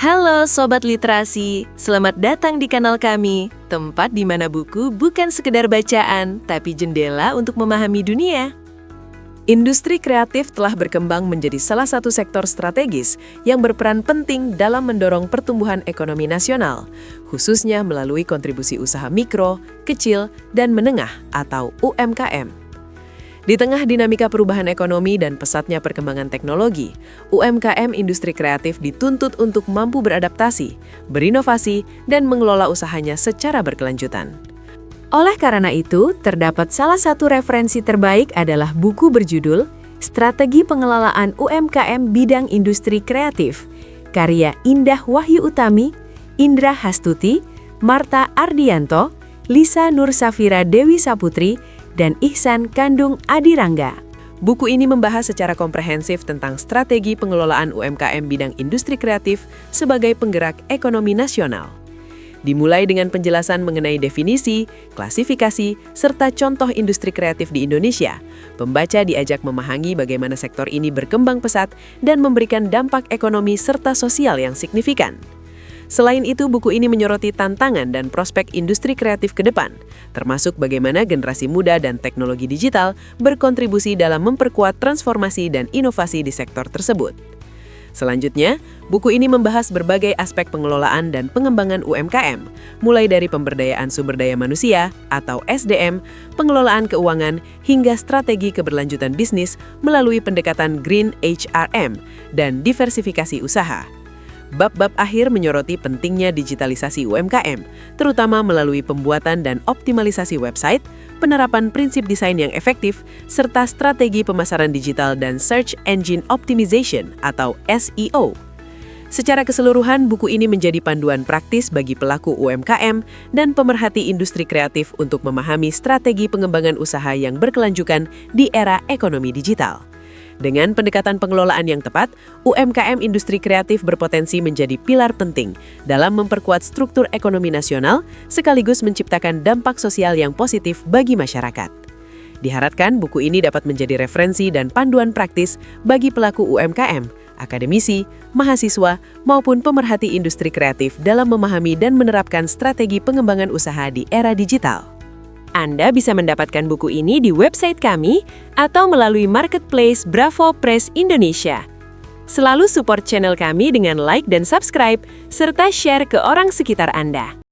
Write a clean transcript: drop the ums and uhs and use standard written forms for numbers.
Halo Sobat Literasi, selamat datang di kanal kami, tempat di mana buku bukan sekedar bacaan, tapi jendela untuk memahami dunia. Industri kreatif telah berkembang menjadi salah satu sektor strategis yang berperan penting dalam mendorong pertumbuhan ekonomi nasional, khususnya melalui kontribusi usaha mikro, kecil, dan menengah atau UMKM. Di tengah dinamika perubahan ekonomi dan pesatnya perkembangan teknologi, UMKM industri kreatif dituntut untuk mampu beradaptasi, berinovasi, dan mengelola usahanya secara berkelanjutan. Oleh karena itu, terdapat salah satu referensi terbaik adalah buku berjudul Strategi Pengelolaan UMKM Bidang Industri Kreatif, karya Indah Wahyu Utami, Indra Hastuti, Marta Ardianto, Lisa Nur Safira Dewi Saputri, dan Ihsan Kandung Adirangga. Buku ini membahas secara komprehensif tentang strategi pengelolaan UMKM bidang industri kreatif sebagai penggerak ekonomi nasional. Dimulai dengan penjelasan mengenai definisi, klasifikasi, serta contoh industri kreatif di Indonesia, pembaca diajak memahami bagaimana sektor ini berkembang pesat dan memberikan dampak ekonomi serta sosial yang signifikan. Selain itu, buku ini menyoroti tantangan dan prospek industri kreatif ke depan, termasuk bagaimana generasi muda dan teknologi digital berkontribusi dalam memperkuat transformasi dan inovasi di sektor tersebut. Selanjutnya, buku ini membahas berbagai aspek pengelolaan dan pengembangan UMKM, mulai dari pemberdayaan sumber daya manusia atau SDM, pengelolaan keuangan, hingga strategi keberlanjutan bisnis melalui pendekatan Green HRM dan diversifikasi usaha. Bab-bab akhir menyoroti pentingnya digitalisasi UMKM, terutama melalui pembuatan dan optimalisasi website, penerapan prinsip desain yang efektif, serta strategi pemasaran digital dan Search Engine Optimization atau SEO. Secara keseluruhan, buku ini menjadi panduan praktis bagi pelaku UMKM dan pemerhati industri kreatif untuk memahami strategi pengembangan usaha yang berkelanjutan di era ekonomi digital. Dengan pendekatan pengelolaan yang tepat, UMKM industri kreatif berpotensi menjadi pilar penting dalam memperkuat struktur ekonomi nasional sekaligus menciptakan dampak sosial yang positif bagi masyarakat. Diharapkan buku ini dapat menjadi referensi dan panduan praktis bagi pelaku UMKM, akademisi, mahasiswa, maupun pemerhati industri kreatif dalam memahami dan menerapkan strategi pengembangan usaha di era digital. Anda bisa mendapatkan buku ini di website kami atau melalui marketplace Bravo Press Indonesia. Selalu support channel kami dengan like dan subscribe, serta share ke orang sekitar Anda.